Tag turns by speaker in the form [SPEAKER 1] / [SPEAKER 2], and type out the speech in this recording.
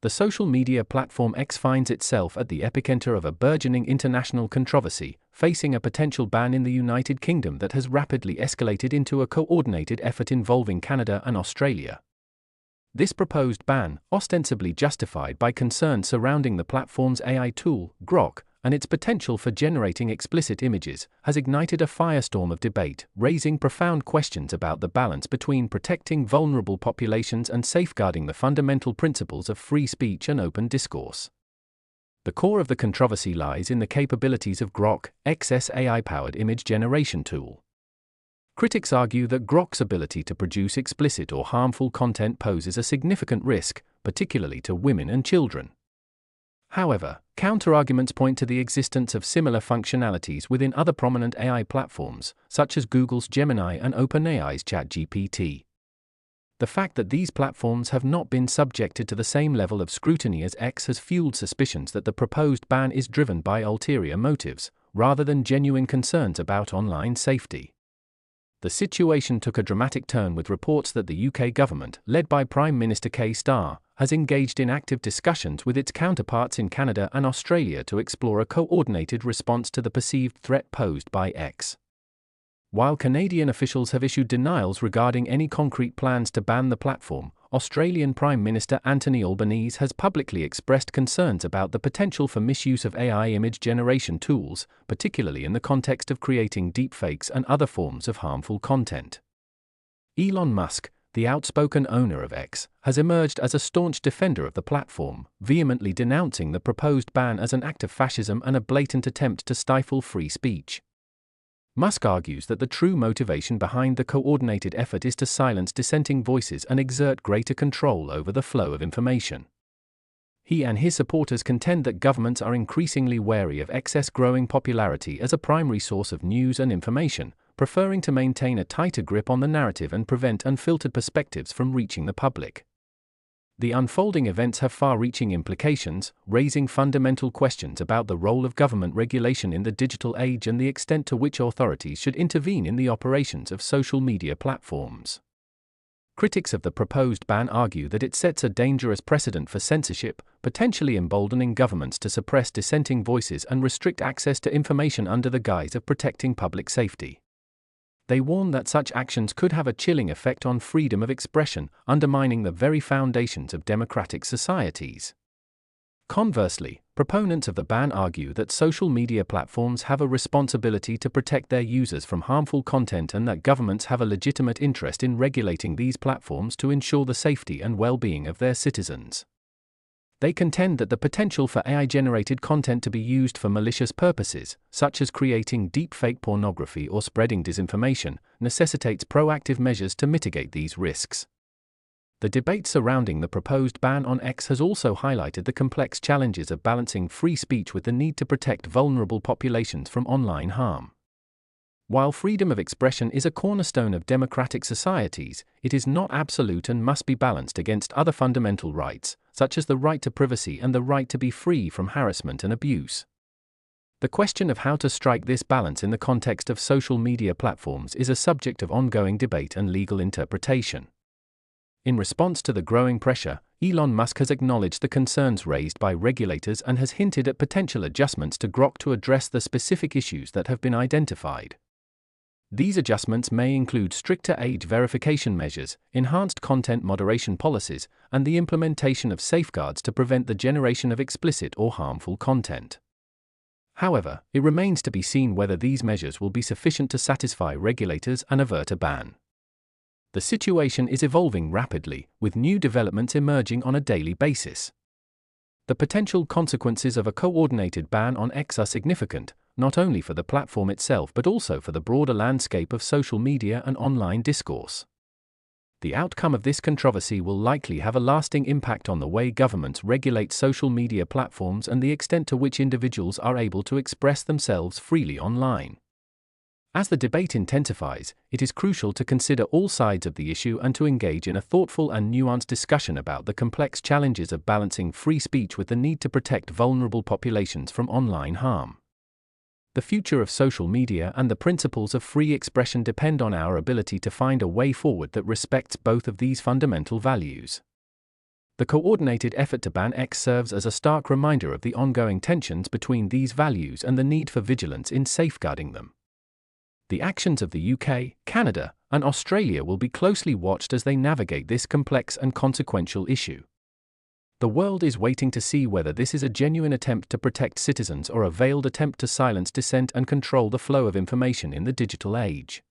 [SPEAKER 1] the social media platform X finds itself at the epicenter of a burgeoning international controversy, facing a potential ban in the United Kingdom that has rapidly escalated into a coordinated effort involving Canada and Australia. This proposed ban, ostensibly justified by concerns surrounding the platform's AI tool, Grok, and its potential for generating explicit images, has ignited a firestorm of debate, raising profound questions about the balance between protecting vulnerable populations and safeguarding the fundamental principles of free speech and open discourse. The core of the controversy lies in the capabilities of Grok, X's AI-powered image generation tool. Critics argue that Grok's ability to produce explicit or harmful content poses a significant risk, particularly to women and children. However, counterarguments point to the existence of similar functionalities within other prominent AI platforms, such as Google's Gemini and OpenAI's ChatGPT. The fact that these platforms have not been subjected to the same level of scrutiny as X has fueled suspicions that the proposed ban is driven by ulterior motives, rather than genuine concerns about online safety. The situation took a dramatic turn with reports that the UK government, led by Prime Minister Keir, has engaged in active discussions with its counterparts in Canada and Australia to explore a coordinated response to the perceived threat posed by X. While Canadian officials have issued denials regarding any concrete plans to ban the platform, Australian Prime Minister Anthony Albanese has publicly expressed concerns about the potential for misuse of AI image generation tools, particularly in the context of creating deepfakes and other forms of harmful content. Elon Musk, the outspoken owner of X, has emerged as a staunch defender of the platform, vehemently denouncing the proposed ban as an act of fascism and a blatant attempt to stifle free speech. Musk argues that the true motivation behind the coordinated effort is to silence dissenting voices and exert greater control over the flow of information. He and his supporters contend that governments are increasingly wary of X's growing popularity as a primary source of news and information, preferring to maintain a tighter grip on the narrative and prevent unfiltered perspectives from reaching the public. The unfolding events have far-reaching implications, raising fundamental questions about the role of government regulation in the digital age and the extent to which authorities should intervene in the operations of social media platforms. Critics of the proposed ban argue that it sets a dangerous precedent for censorship, potentially emboldening governments to suppress dissenting voices and restrict access to information under the guise of protecting public safety. They warn that such actions could have a chilling effect on freedom of expression, undermining the very foundations of democratic societies. Conversely, proponents of the ban argue that social media platforms have a responsibility to protect their users from harmful content and that governments have a legitimate interest in regulating these platforms to ensure the safety and well-being of their citizens. They contend that the potential for AI-generated content to be used for malicious purposes, such as creating deepfake pornography or spreading disinformation, necessitates proactive measures to mitigate these risks. The debate surrounding the proposed ban on X has also highlighted the complex challenges of balancing free speech with the need to protect vulnerable populations from online harm. While freedom of expression is a cornerstone of democratic societies, it is not absolute and must be balanced against other fundamental rights, such as the right to privacy and the right to be free from harassment and abuse. The question of how to strike this balance in the context of social media platforms is a subject of ongoing debate and legal interpretation. In response to the growing pressure, Elon Musk has acknowledged the concerns raised by regulators and has hinted at potential adjustments to Grok to address the specific issues that have been identified. These adjustments may include stricter age verification measures, enhanced content moderation policies, and the implementation of safeguards to prevent the generation of explicit or harmful content. However, it remains to be seen whether these measures will be sufficient to satisfy regulators and avert a ban. The situation is evolving rapidly, with new developments emerging on a daily basis. The potential consequences of a coordinated ban on X are significant, not only for the platform itself but also for the broader landscape of social media and online discourse. The outcome of this controversy will likely have a lasting impact on the way governments regulate social media platforms and the extent to which individuals are able to express themselves freely online. As the debate intensifies, it is crucial to consider all sides of the issue and to engage in a thoughtful and nuanced discussion about the complex challenges of balancing free speech with the need to protect vulnerable populations from online harm. The future of social media and the principles of free expression depend on our ability to find a way forward that respects both of these fundamental values. The coordinated effort to ban X serves as a stark reminder of the ongoing tensions between these values and the need for vigilance in safeguarding them. The actions of the UK, Canada, and Australia will be closely watched as they navigate this complex and consequential issue. The world is waiting to see whether this is a genuine attempt to protect citizens or a veiled attempt to silence dissent and control the flow of information in the digital age.